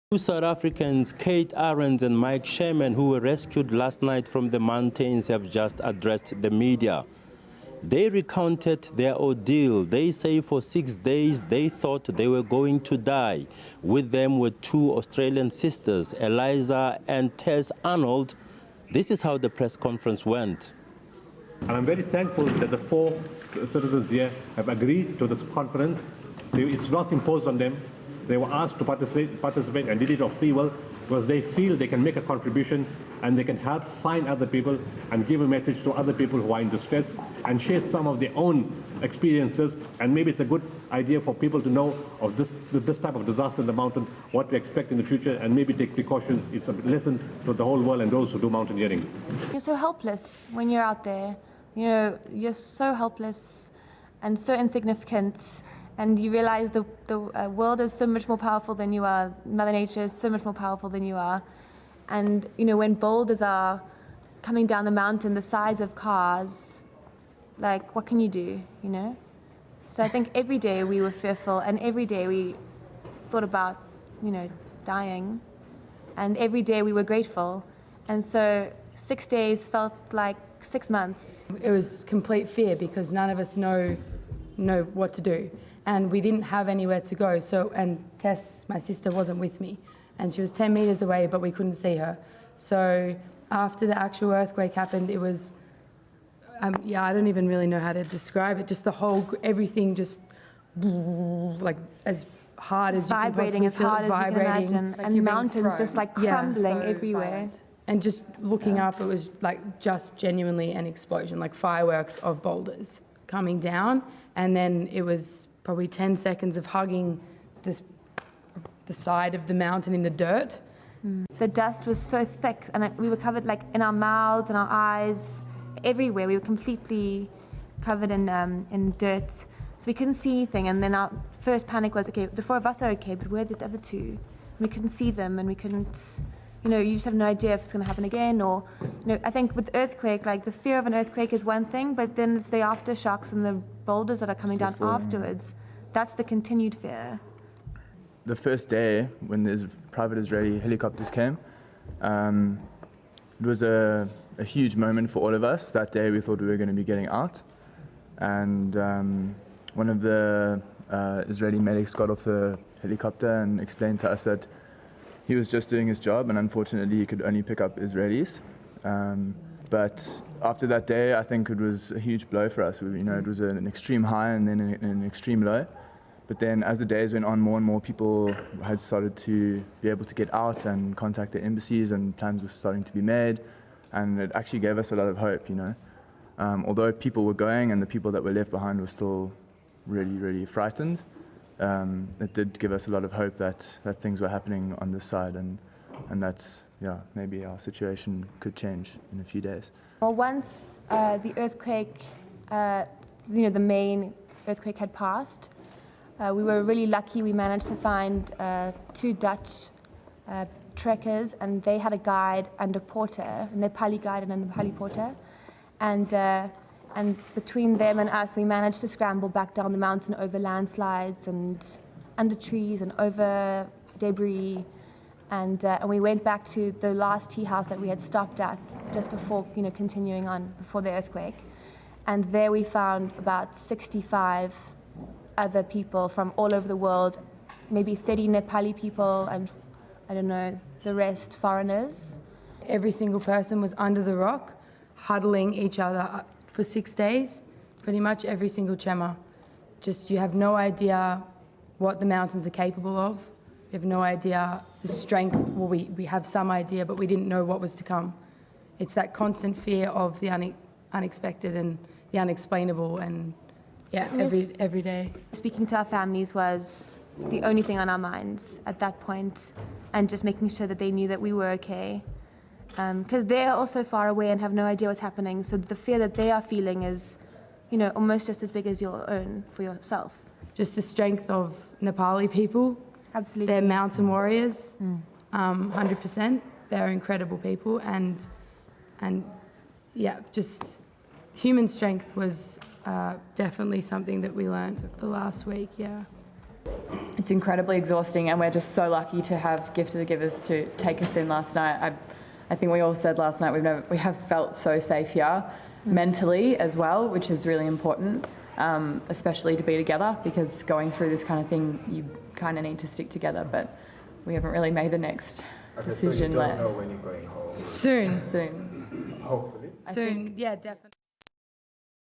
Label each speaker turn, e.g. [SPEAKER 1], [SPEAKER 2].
[SPEAKER 1] Two South Africans, Kate Ahrens and Mike Sherman, who were rescued last night from the mountains, have just addressed the media. They recounted their ordeal. They say for 6 days they thought they were going to die. With them were two Australian sisters, Eliza and Tess Arnold. This is how the press conference went.
[SPEAKER 2] And I'm very thankful that the four citizens here have agreed to this conference. It's not imposed on them. They were asked to participate and did it of free will because they feel they can make a contribution and they can help find other people and give a message to other people who are in distress and share some of their own experiences. And maybe it's a good idea for people to know of this type of disaster in the mountains, what to expect in the future, and maybe take precautions. It's a lesson to the whole world and those who do mountaineering.
[SPEAKER 3] You're so helpless when you're out there. You know, you're so helpless and so insignificant. And you realize the world is so much more powerful than you are. Mother Nature is so much more powerful than you are. And, you know, when boulders are coming down the mountain the size of cars, like, what can you do, you know? So I think every day we were fearful, and every day we thought about, you know, dying. And every day we were grateful. And so 6 days felt like 6 months.
[SPEAKER 4] It was complete fear because none of us know what to do. And we didn't have anywhere to go. So, and Tess, my sister, wasn't with me. And she was 10 meters away, but we couldn't see her. So after the actual earthquake happened, it was, yeah, I don't even really know how to describe it. Just the whole, everything just like as hard as you can
[SPEAKER 3] vibrating as hard as you can imagine.
[SPEAKER 4] Like
[SPEAKER 3] and mountains just like crumbling everywhere.
[SPEAKER 4] Violent. And just looking up, it was like just genuinely an explosion, like fireworks of boulders coming down. And then it was probably 10 seconds of hugging the side of the mountain in the dirt.
[SPEAKER 3] The dust was so thick, and we were covered like in our mouths and our eyes, everywhere. We were completely covered in dirt, so we couldn't see anything. And then our first panic was, okay, the four of us are okay, but where are the other two? We couldn't see them, and we couldn't, you know, you just have no idea if it's going to happen again. Or, you know, I think with earthquake, like the fear of an earthquake is one thing, but then it's the aftershocks and the boulders that are coming down afterwards. That's the continued fear.
[SPEAKER 5] The first day when the private Israeli helicopters came, it was a huge moment for all of us. That day we thought we were going to be getting out. And one of the Israeli medics got off the helicopter and explained to us that he was just doing his job, and unfortunately he could only pick up Israelis. But after that day, I think it was a huge blow for us. You know, it was an extreme high and then an extreme low. But then as the days went on, more and more people had started to be able to get out and contact their embassies, and plans were starting to be made. And it actually gave us a lot of hope, you know. Although people were going and the people that were left behind were still really, really frightened, it did give us a lot of hope that things were happening on this side, and that, yeah, maybe our situation could change in a few days.
[SPEAKER 3] Well, once the earthquake, you know, the main earthquake had passed, we were really lucky. We managed to find two Dutch trekkers, and they had a guide and a porter, a Nepali guide and a Nepali porter. And between them and us, we managed to scramble back down the mountain over landslides and under trees and over debris. And we went back to the last tea house that we had stopped at just before, you know, continuing on before the earthquake. And there we found about 65 other people from all over the world, maybe 30 Nepali people, and I don't know, the rest foreigners.
[SPEAKER 4] Every single person was under the rock, huddling each other for 6 days, pretty much every single tremor. Just, you have no idea what the mountains are capable of. You have no idea the strength. Well, we have some idea, but we didn't know what was to come. It's that constant fear of the unexpected and the unexplainable, and yeah, every day.
[SPEAKER 3] Speaking to our families was the only thing on our minds at that point, and just making sure that they knew that we were okay. Because they're also far away and have no idea what's happening, so the fear that they are feeling is, you know, almost just as big as your own for yourself.
[SPEAKER 4] Just the strength of Nepali people.
[SPEAKER 3] Absolutely.
[SPEAKER 4] They're mountain warriors, 100%. They're incredible people, and yeah, just human strength was definitely something that we learned the last week, yeah.
[SPEAKER 6] It's incredibly exhausting, and we're just so lucky to have Gift of the Givers to take us in last night. I think we all said last night we have felt so safe here, mentally as well, which is really important, especially to be together, because going through this kind of thing, you kind of need to stick together, but we haven't really made the next decision.
[SPEAKER 7] So you don't know when you're going home?
[SPEAKER 6] Soon.
[SPEAKER 7] Hopefully.
[SPEAKER 4] Soon, yeah, definitely.